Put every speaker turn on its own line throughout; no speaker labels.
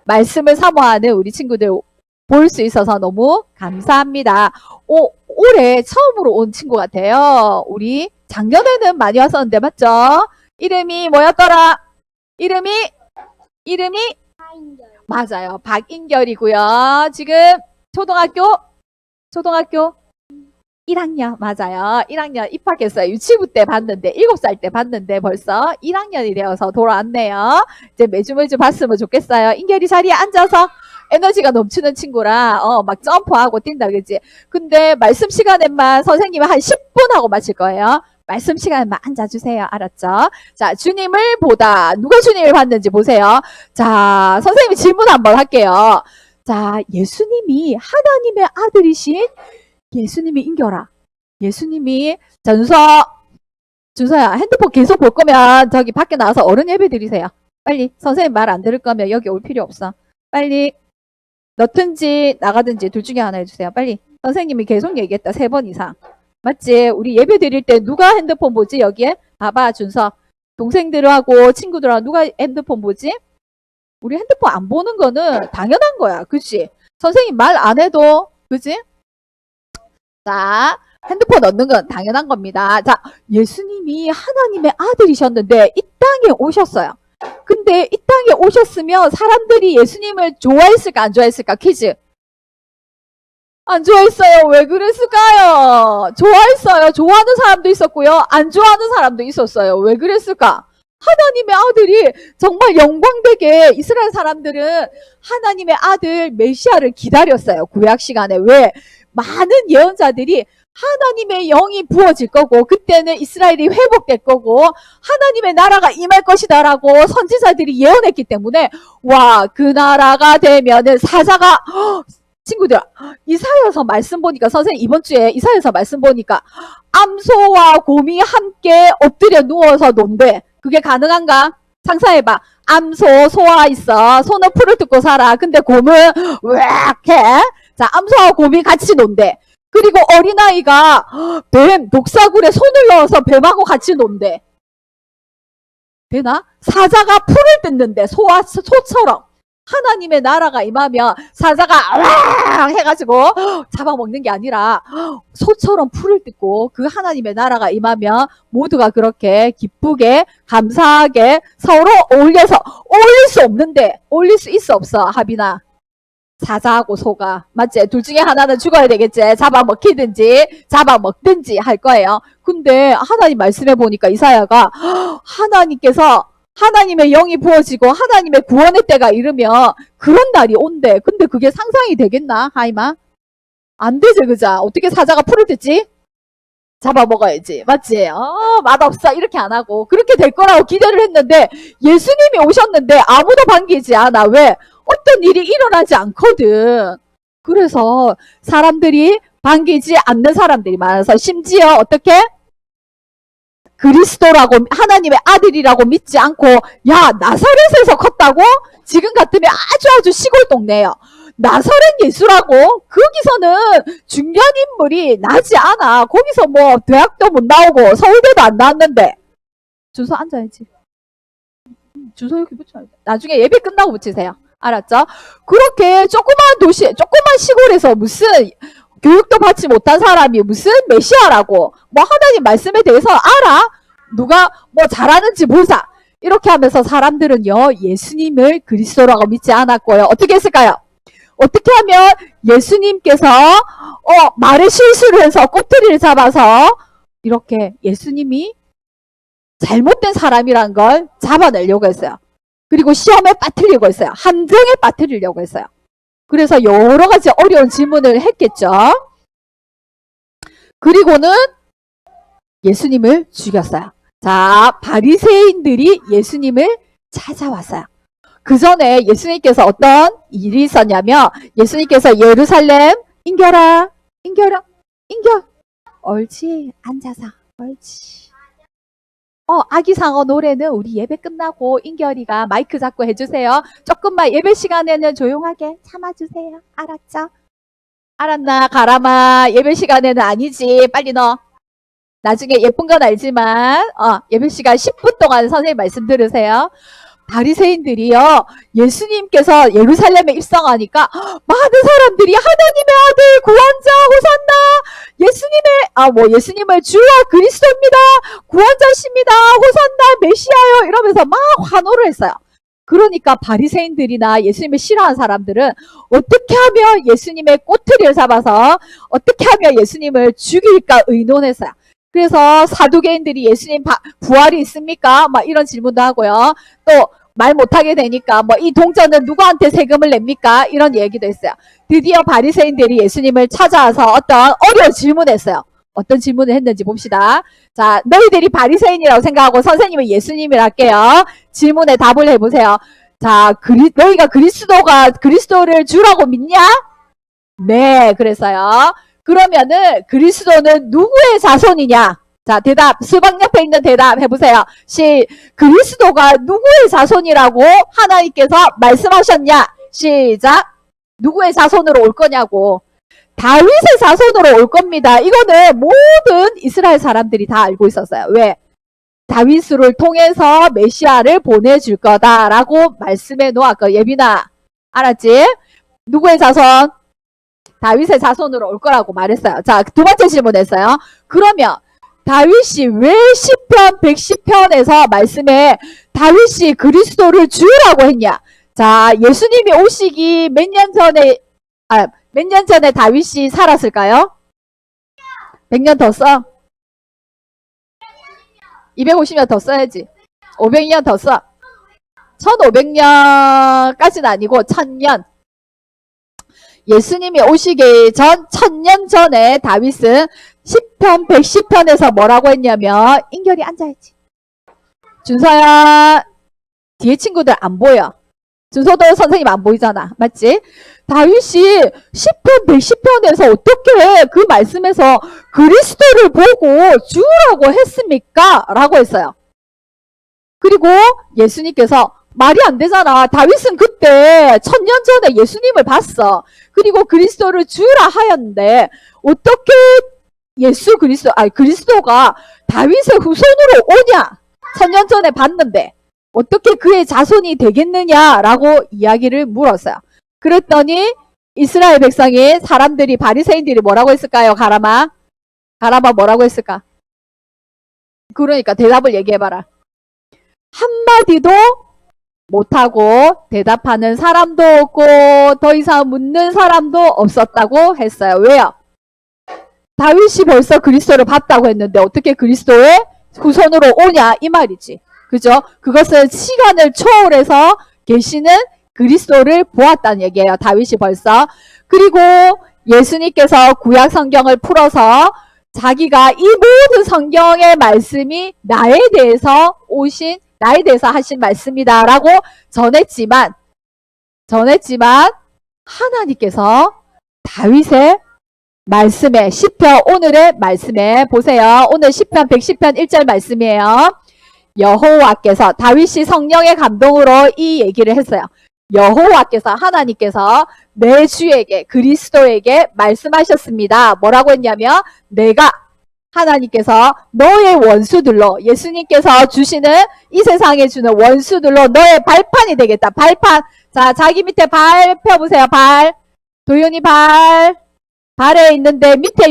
말씀을 사모하는 우리 친구들 볼 수 있어서 너무 감사합니다. 올해 처음으로 온 친구 같아요. 우리 작년에는 많이 왔었는데 맞죠? 이름이 뭐였더라? 이름이 맞아요. 박인결이고요. 지금 초등학교 1학년 맞아요. 1학년 입학했어요. 유치부 때 봤는데 7살 때 봤는데 벌써 1학년이 되어서 돌아왔네요. 이제 매주 봤으면 좋겠어요. 인결이 자리에 앉아서 에너지가 넘치는 친구라 막 점프하고 뛴다 그지? 근데 말씀 시간에만 선생님이 한 10분 하고 마칠 거예요. 말씀 시간에만 앉아주세요. 알았죠? 자, 주님을 보다. 누가 주님을 봤는지 보세요. 자, 선생님이 질문 한번 할게요. 자, 예수님이 하나님의 아들이신 예수님이 인겨라. 예수님이 준서야 핸드폰 계속 볼 거면 저기 밖에 나와서 어른 예배 드리세요. 빨리. 선생님 말 안 들을 거면 여기 올 필요 없어. 빨리 넣든지 나가든지 둘 중에 하나 해주세요. 빨리. 선생님이 계속 얘기했다. 3번 이상. 맞지? 우리 예배 드릴 때 누가 핸드폰 보지? 여기에? 봐봐 준서. 동생들하고 친구들하고 누가 핸드폰 보지? 우리 핸드폰 안 보는 거는 당연한 거야. 그치? 선생님 말 안 해도 그치? 자, 핸드폰 넣는 건 당연한 겁니다. 자, 예수님이 하나님의 아들이셨는데 이 땅에 오셨어요. 근데 이 땅에 오셨으면 사람들이 예수님을 좋아했을까 안 좋아했을까? 퀴즈. 안 좋아했어요. 왜 그랬을까요? 좋아했어요. 좋아하는 사람도 있었고요. 안 좋아하는 사람도 있었어요. 왜 그랬을까? 하나님의 아들이 정말 영광되게 이스라엘 사람들은 하나님의 아들 메시아를 기다렸어요. 구약 시간에. 왜? 많은 예언자들이 하나님의 영이 부어질 거고 그때는 이스라엘이 회복될 거고 하나님의 나라가 임할 것이다라고 선지자들이 예언했기 때문에 와, 그 나라가 되면은 사자가 친구들 이사야서 말씀 보니까 선생님 이번 주에 이사야서 말씀 보니까 암소와 곰이 함께 엎드려 누워서 논대. 그게 가능한가? 상상해봐. 암소, 소가 있어. 소는 풀을 뜯고 살아. 근데 곰은 으악 해. 자, 암소와 곰이 같이 논대. 그리고 어린아이가 뱀, 독사굴에 손을 넣어서 뱀하고 같이 논대. 되나? 사자가 풀을 뜯는데 소처럼. 하나님의 나라가 임하면 사자가 와 해가지고 잡아먹는 게 아니라 소처럼 풀을 뜯고 그 하나님의 나라가 임하면 모두가 그렇게 기쁘게 감사하게 서로 어울려서 어울릴 수 없는데 어울릴 수 있어 없어 하빈아? 사자하고 소가 맞지? 둘 중에 하나는 죽어야 되겠지. 잡아먹히든지 잡아먹든지 할 거예요. 근데 하나님 말씀해 보니까 이사야가 하나님께서 하나님의 영이 부어지고 하나님의 구원의 때가 이르면 그런 날이 온대. 근데 그게 상상이 되겠나? 하이마? 안 되지 그자? 어떻게 사자가 풀을 뜯지? 잡아먹어야지. 맞지? 맛없어. 이렇게 안 하고 그렇게 될 거라고 기대를 했는데 예수님이 오셨는데 아무도 반기지 않아. 왜? 어떤 일이 일어나지 않거든. 그래서 사람들이 반기지 않는 사람들이 많아서 심지어 어떻게? 그리스도라고 하나님의 아들이라고 믿지 않고 야 나사렛에서 컸다고? 지금 같으면 아주 시골 동네예요. 나사렛 예수라고? 거기서는 중요한 인물이 나지 않아. 거기서 뭐 대학도 못 나오고 서울대도 안 나왔는데. 준서 앉아야지. 준서 여기 붙여야 돼. 나중에 예배 끝나고 붙이세요. 알았죠? 그렇게 조그만 도시, 조그만 시골에서 무슨 교육도 받지 못한 사람이 무슨 메시아라고 뭐 하나님 말씀에 대해서 알아? 누가 뭐 잘하는지 보자. 이렇게 하면서 사람들은요 예수님을 그리스도라고 믿지 않았고요. 어떻게 했을까요? 어떻게 하면 예수님께서 말에 실수를 해서 꼬투리를 잡아서 이렇게 예수님이 잘못된 사람이란 걸 잡아내려고 했어요. 그리고 시험에 빠뜨리려고 했어요. 함정에 빠뜨리려고 했어요. 그래서 여러 가지 어려운 질문을 했겠죠. 그리고는 예수님을 죽였어요. 자, 바리새인들이 예수님을 찾아왔어요. 그 전에 예수님께서 어떤 일이 있었냐면 예수님께서 예루살렘 인겨. 옳지. 앉아서. 옳지. 아기상어 노래는 우리 예배 끝나고 인결이가 마이크 잡고 해주세요. 조금만 예배 시간에는 조용하게 참아주세요. 알았죠? 알았나? 가람아. 예배 시간에는 아니지. 빨리 넣어. 나중에 예쁜 건 알지만 예배 시간 10분 동안 선생님 말씀 들으세요. 바리새인들이요, 예수님께서 예루살렘에 입성하니까 많은 사람들이 하나님의 아들 구원자 호산나, 예수님을 주와 그리스도입니다, 구원자십니다, 호산나 메시아요 이러면서 막 환호를 했어요. 그러니까 바리새인들이나 예수님을 싫어하는 사람들은 어떻게 하면 예수님의 꼬투리를 잡아서 어떻게 하면 예수님을 죽일까 의논했어요. 그래서 사두개인들이 예수님 부활이 있습니까? 막 이런 질문도 하고요. 또 말 못하게 되니까 이 동전은 누구한테 세금을 냅니까? 이런 얘기도 했어요. 드디어 바리새인들이 예수님을 찾아와서 어떤 어려운 질문을 했어요. 어떤 질문을 했는지 봅시다. 자, 너희들이 바리새인이라고 생각하고 선생님은 예수님이라 할게요. 질문에 답을 해보세요. 자, 너희가 그리스도를 주라고 믿냐? 네, 그랬어요. 그러면은 그리스도는 누구의 자손이냐? 자, 대답, 수박 옆에 있는 대답 해보세요. 그리스도가 누구의 자손이라고 하나님께서 말씀하셨냐? 시작. 누구의 자손으로 올 거냐고. 다윗의 자손으로 올 겁니다. 이거는 모든 이스라엘 사람들이 다 알고 있었어요. 왜? 다윗을 통해서 메시아를 보내줄 거다라고 말씀해 놓았고, 예빈아, 알았지? 누구의 자손? 다윗의 자손으로 올 거라고 말했어요. 자, 두 번째 질문했어요. 그러면 다윗이 왜 시편 110편에서 말씀에 다윗이 그리스도를 주라고 했냐? 자, 예수님이 오시기 몇 년 전에 다윗이 살았을까요? 100년 더 써? 250년 더 써야지. 500년 더 써. 1500년까지는 아니고 1000년. 예수님이 오시기 전 1000년 전에 다윗은 시편 110편에서 뭐라고 했냐면, 인결이 앉아야지. 준서야, 뒤에 친구들 안 보여. 준서도 선생님 안 보이잖아. 맞지? 다윗이 시편 110편에서 어떻게 그 말씀에서 그리스도를 보고 주라고 했습니까? 라고 했어요. 그리고 예수님께서 말이 안 되잖아. 다윗은 그때 1000년 전에 예수님을 봤어. 그리고 그리스도를 주라 하였는데 어떻게 그리스도가 다윗의 후손으로 오냐? 1000년 전에 봤는데 어떻게 그의 자손이 되겠느냐라고 이야기를 물었어요. 그랬더니 이스라엘 백성이 사람들이 바리새인들이 뭐라고 했을까요? 가라마 뭐라고 했을까? 그러니까 대답을 얘기해봐라. 한마디도 못하고 대답하는 사람도 없고 더 이상 묻는 사람도 없었다고 했어요. 왜요? 다윗이 벌써 그리스도를 봤다고 했는데 어떻게 그리스도의 후손으로 오냐 이 말이지. 그죠? 그것은 시간을 초월해서 계시는 그리스도를 보았다는 얘기예요. 다윗이 벌써. 그리고 예수님께서 구약 성경을 풀어서 자기가 이 모든 성경의 말씀이 나에 대해서 하신 말씀이다 라고 전했지만 하나님께서 다윗의 말씀에 시편 오늘의 말씀에 보세요. 오늘 시편 110편 1절 말씀이에요. 여호와께서 다윗이 성령의 감동으로 이 얘기를 했어요. 여호와께서 하나님께서 내 주에게 그리스도에게 말씀하셨습니다. 뭐라고 했냐면 하나님께서 너의 원수들로 예수님께서 주시는 이 세상에 주는 원수들로 너의 발판이 되겠다. 발판. 자, 자기 밑에 발 펴보세요. 발. 도윤이 발에 있는데 밑에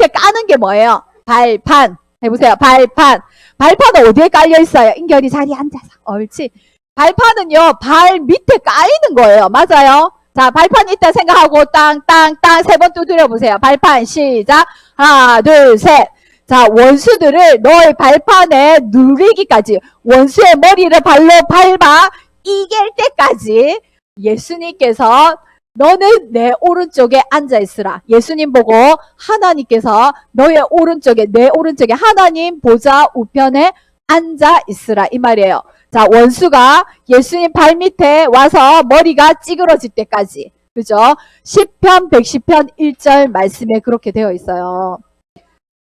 까는 게 뭐예요? 발판. 해보세요. 발판. 발판은 어디에 깔려 있어요? 인결이 자리에 앉아서. 옳지. 발판은요, 발 밑에 까이는 거예요. 맞아요? 자, 발판이 있다 생각하고 땅 3번 두드려 보세요. 발판 시작. 하나, 둘, 셋. 자, 원수들을 너의 발판에 누리기까지 원수의 머리를 발로 밟아 이길 때까지 예수님께서 너는 내 오른쪽에 앉아있으라. 예수님 보고 하나님께서 너의 오른쪽에 내 오른쪽에 하나님 보좌 우편에 앉아있으라 이 말이에요. 자, 원수가 예수님 발 밑에 와서 머리가 찌그러질 때까지. 그죠? 시편 110편 1절 말씀에 그렇게 되어 있어요.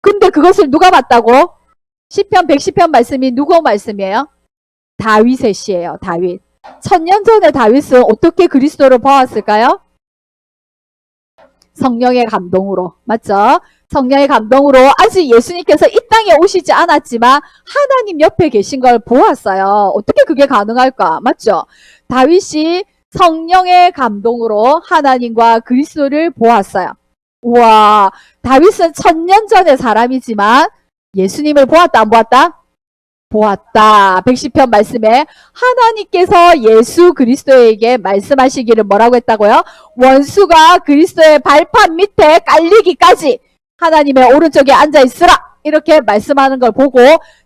근데 그것을 누가 봤다고? 시편 110편 말씀이 누구 말씀이에요? 다윗의 시예요. 다윗. 1000년 전에 다윗은 어떻게 그리스도를 보았을까요? 성령의 감동으로. 맞죠? 성령의 감동으로 아직 예수님께서 이 땅에 오시지 않았지만 하나님 옆에 계신 걸 보았어요. 어떻게 그게 가능할까? 맞죠? 다윗이 성령의 감동으로 하나님과 그리스도를 보았어요. 우와, 다윗은 1000년 전의 사람이지만 예수님을 보았다, 안 보았다? 보았다. 110편 말씀에 하나님께서 예수 그리스도에게 말씀하시기를 뭐라고 했다고요? 원수가 그리스도의 발판 밑에 깔리기까지 하나님의 오른쪽에 앉아 있으라. 이렇게 말씀하는 걸 보고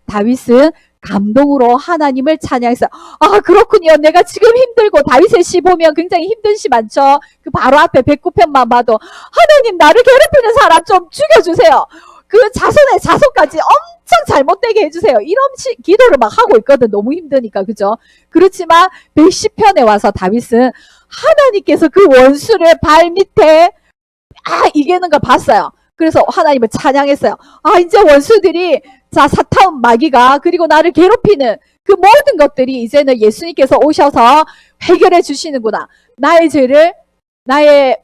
다윗은 감동으로 하나님을 찬양했어요. 아, 그렇군요. 내가 지금 힘들고, 다윗의 시 보면 굉장히 힘든 시 많죠. 그 바로 앞에 109편만 봐도 하나님, 나를 괴롭히는 사람 좀 죽여주세요. 그 자손의 자손까지 엄청 잘못되게 해주세요. 이런 기도를 막 하고 있거든. 너무 힘드니까. 그죠? 그렇지만 110편에 와서 다윗은 하나님께서 그 원수를 발 밑에 이기는 걸 봤어요. 그래서 하나님을 찬양했어요. 아, 이제 원수들이, 자, 사탄 마귀가, 그리고 나를 괴롭히는 그 모든 것들이 이제는 예수님께서 오셔서 해결해 주시는구나. 나의 죄를, 나의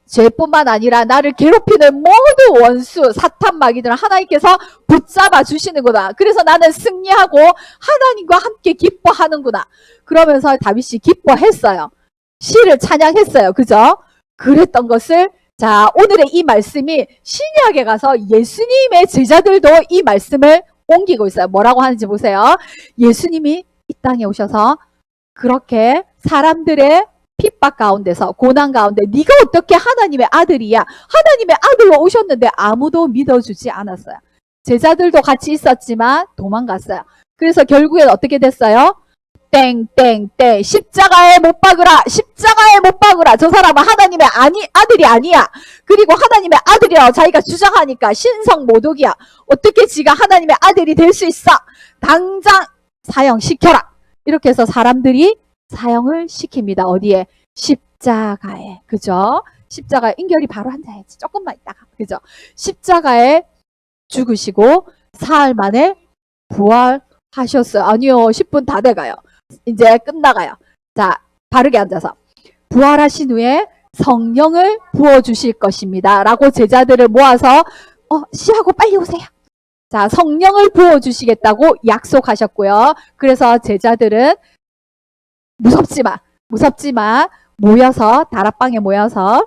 죄뿐만 아니라 나를 괴롭히는 모든 원수, 사탄 마귀들을 하나님께서 붙잡아 주시는구나. 그래서 나는 승리하고 하나님과 함께 기뻐하는구나. 그러면서 다윗이 기뻐했어요. 시를 찬양했어요. 그죠? 그랬던 것을, 자, 오늘의 이 말씀이 신약에 가서 예수님의 제자들도 이 말씀을 옮기고 있어요. 뭐라고 하는지 보세요. 예수님이 이 땅에 오셔서 그렇게 사람들의 핍박 가운데서, 고난 가운데 네가 어떻게 하나님의 아들이야? 하나님의 아들로 오셨는데 아무도 믿어주지 않았어요. 제자들도 같이 있었지만 도망갔어요. 그래서 결국엔 어떻게 됐어요? 땡땡땡, 십자가에 못 박으라, 십자가에 못 박으라. 저 사람은 하나님의 아들이 아니야. 그리고 하나님의 아들이라고 자기가 주장하니까 신성모독이야. 어떻게 지가 하나님의 아들이 될 수 있어? 당장 사형시켜라. 이렇게 해서 사람들이 사형을 시킵니다. 어디에? 십자가에. 그죠? 십자가에, 인결이 바로 앉아야지. 조금만 있다가. 그죠? 십자가에 죽으시고 사흘 만에 부활하셨어요. 아니요, 10분 다 돼가요. 이제 끝나가요. 자, 바르게 앉아서. 부활하신 후에 성령을 부어주실 것입니다. 라고 제자들을 모아서 시하고 빨리 오세요. 자, 성령을 부어주시겠다고 약속하셨고요. 그래서 제자들은 무섭지만 모여서, 다락방에 모여서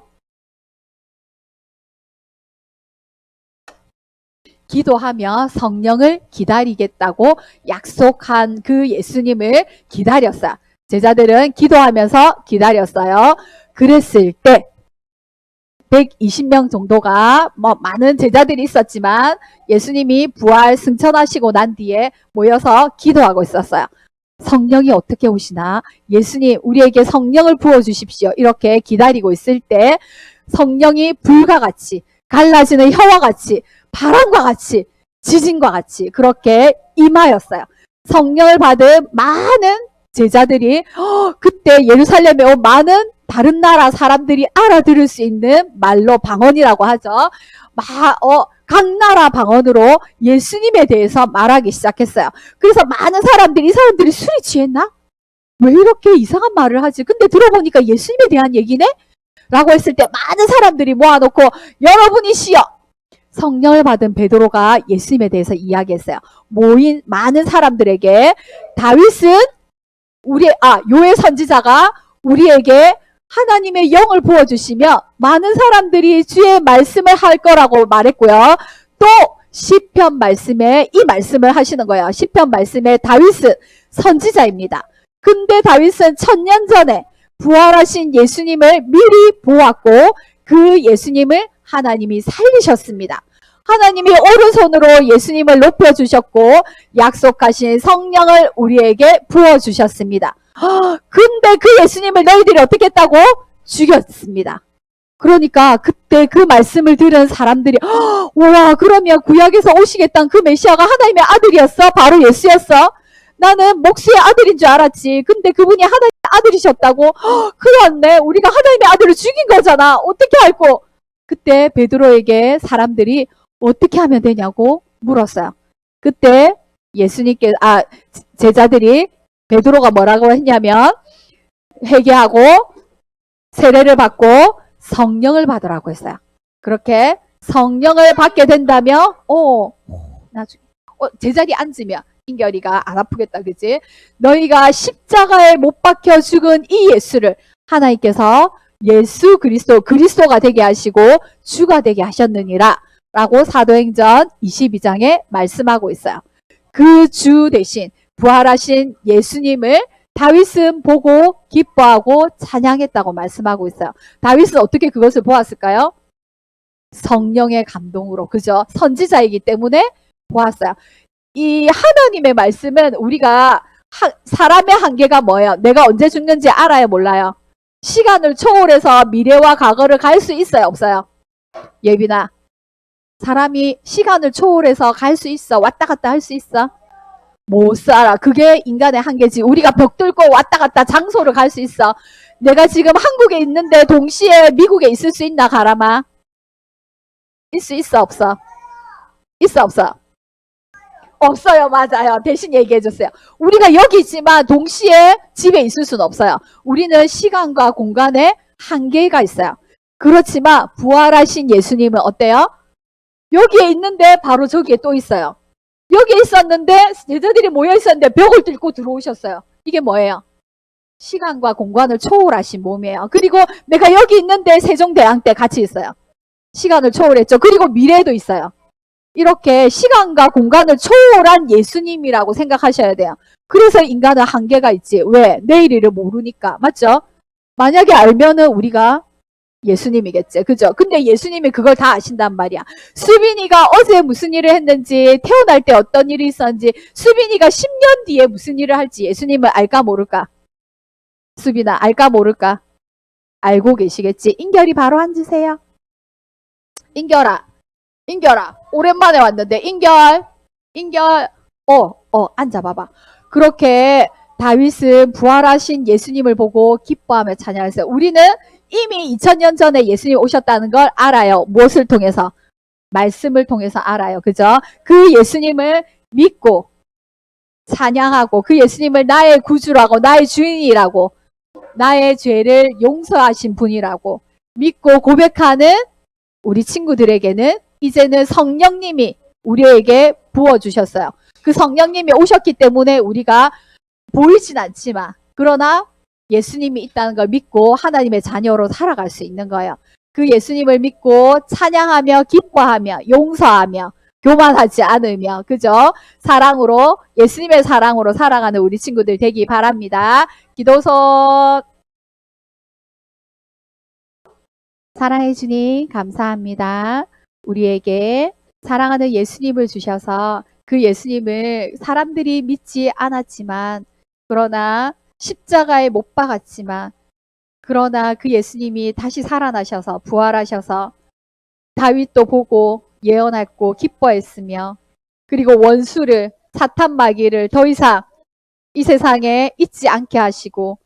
기도하며 성령을 기다리겠다고 약속한 그 예수님을 기다렸어요. 제자들은 기도하면서 기다렸어요. 그랬을 때 120명 정도가 많은 제자들이 있었지만 예수님이 부활 승천하시고 난 뒤에 모여서 기도하고 있었어요. 성령이 어떻게 오시나? 예수님, 우리에게 성령을 부어주십시오. 이렇게 기다리고 있을 때 성령이 불과 같이, 갈라지는 혀와 같이, 바람과 같이, 지진과 같이 그렇게 임하였어요. 성령을 받은 많은 제자들이 그때 예루살렘에 온 많은 다른 나라 사람들이 알아들을 수 있는 말로, 방언이라고 하죠. 각 나라 방언으로 예수님에 대해서 말하기 시작했어요. 그래서 많은 사람들이, 이 사람들이 술이 취했나? 왜 이렇게 이상한 말을 하지? 근데 들어보니까 예수님에 대한 얘기네? 라고 했을 때 많은 사람들이 모아놓고 여러분이시여, 성령을 받은 베드로가 예수님에 대해서 이야기했어요. 모인 많은 사람들에게 다윗은 요엘 선지자가 우리에게 하나님의 영을 부어주시며 많은 사람들이 주의 말씀을 할 거라고 말했고요. 또 시편 말씀에 이 말씀을 하시는 거예요. 시편 말씀에 다윗은 선지자입니다. 근데 다윗은 1000년 전에 부활하신 예수님을 미리 보았고 그 예수님을 하나님이 살리셨습니다. 하나님이 오른손으로 예수님을 높여주셨고 약속하신 성령을 우리에게 부어주셨습니다. 근데 그 예수님을 너희들이 어떻게 했다고? 죽였습니다. 그러니까 그때 그 말씀을 들은 사람들이 와, 그러면 구약에서 오시겠다는 그 메시아가 하나님의 아들이었어? 바로 예수였어? 나는 목수의 아들인 줄 알았지. 근데 그분이 하나님의 아들이셨다고? 그렇네. 우리가 하나님의 아들을 죽인 거잖아. 어떻게 알고? 그때 베드로에게 사람들이 어떻게 하면 되냐고 물었어요. 그때 제자들이 베드로가 뭐라고 했냐면 회개하고 세례를 받고 성령을 받으라고 했어요. 그렇게 성령을 받게 된다면, 나중에, 제자리에 앉으면, 인결이가 안 아프겠다, 그지? 너희가 십자가에 못 박혀 죽은 이 예수를 하나님께서 예수 그리스도가 되게 하시고 주가 되게 하셨느니라 라고 사도행전 22장에 말씀하고 있어요. 그 주 대신 부활하신 예수님을 다윗은 보고 기뻐하고 찬양했다고 말씀하고 있어요. 다윗은 어떻게 그것을 보았을까요? 성령의 감동으로, 그죠? 선지자이기 때문에 보았어요. 이 하나님의 말씀은 우리가 사람의 한계가 뭐예요? 내가 언제 죽는지 알아요, 몰라요? 시간을 초월해서 미래와 과거를 갈 수 있어요, 없어요? 예빈아, 사람이 시간을 초월해서 갈 수 있어? 왔다 갔다 할 수 있어? 못 살아. 그게 인간의 한계지. 우리가 벽 뚫고 왔다 갔다 장소를 갈 수 있어. 내가 지금 한국에 있는데 동시에 미국에 있을 수 있나, 가람아? 있어, 없어? 있어, 없어? 없어요. 맞아요. 대신 얘기해줬어요. 우리가 여기 있지만 동시에 집에 있을 수는 없어요. 우리는 시간과 공간에 한계가 있어요. 그렇지만 부활하신 예수님은 어때요? 여기에 있는데 바로 저기에 또 있어요. 여기에 있었는데 제자들이 모여 있었는데 벽을 뚫고 들어오셨어요. 이게 뭐예요? 시간과 공간을 초월하신 몸이에요. 그리고 내가 여기 있는데 세종대왕 때 같이 있어요. 시간을 초월했죠. 그리고 미래에도 있어요. 이렇게 시간과 공간을 초월한 예수님이라고 생각하셔야 돼요. 그래서 인간은 한계가 있지. 왜? 내일을 모르니까. 맞죠? 만약에 알면은 우리가 예수님이겠지. 그죠? 근데 예수님이 그걸 다 아신단 말이야. 수빈이가 어제 무슨 일을 했는지, 태어날 때 어떤 일이 있었는지, 수빈이가 10년 뒤에 무슨 일을 할지 예수님은 알까 모를까? 수빈아, 알까 모를까? 알고 계시겠지. 인결이 바로 앉으세요. 인결아, 오랜만에 왔는데, 인결, 앉아봐봐. 그렇게 다윗은 부활하신 예수님을 보고 기뻐하며 찬양했어요. 우리는 이미 2000년 전에 예수님 오셨다는 걸 알아요. 무엇을 통해서? 말씀을 통해서 알아요. 그죠? 그 예수님을 믿고 찬양하고 그 예수님을 나의 구주라고, 나의 주인이라고, 나의 죄를 용서하신 분이라고 믿고 고백하는 우리 친구들에게는 이제는 성령님이 우리에게 부어주셨어요. 그 성령님이 오셨기 때문에 우리가 보이진 않지만 그러나 예수님이 있다는 걸 믿고 하나님의 자녀로 살아갈 수 있는 거예요. 그 예수님을 믿고 찬양하며 기뻐하며 용서하며 교만하지 않으며 그죠? 사랑으로 예수님의 사랑으로 살아가는 우리 친구들 되기 바랍니다. 기도서. 사랑해 주님 감사합니다. 우리에게 사랑하는 예수님을 주셔서 그 예수님을 사람들이 믿지 않았지만 그러나 십자가에 못 박았지만 그러나 그 예수님이 다시 살아나셔서 부활하셔서 다윗도 보고 예언했고 기뻐했으며 그리고 원수를 사탄 마귀를 더 이상 이 세상에 있지 않게 하시고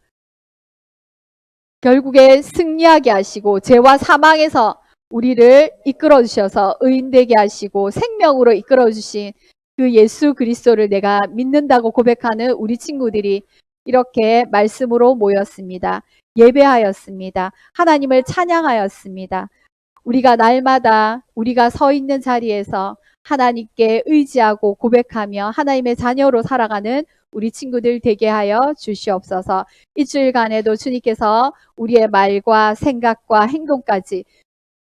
결국에 승리하게 하시고 죄와 사망에서 우리를 이끌어 주셔서 의인되게 하시고 생명으로 이끌어 주신 그 예수 그리스도를 내가 믿는다고 고백하는 우리 친구들이 이렇게 말씀으로 모였습니다. 예배하였습니다. 하나님을 찬양하였습니다. 우리가 날마다 우리가 서 있는 자리에서 하나님께 의지하고 고백하며 하나님의 자녀로 살아가는 우리 친구들 되게 하여 주시옵소서. 이 주일간에도 주님께서 우리의 말과 생각과 행동까지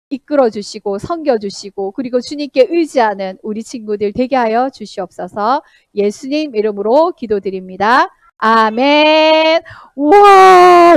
이끌어 주시고 섬겨 주시고 그리고 주님께 의지하는 우리 친구들 되게 하여 주시옵소서. 예수님 이름으로 기도드립니다. 아멘. 우와.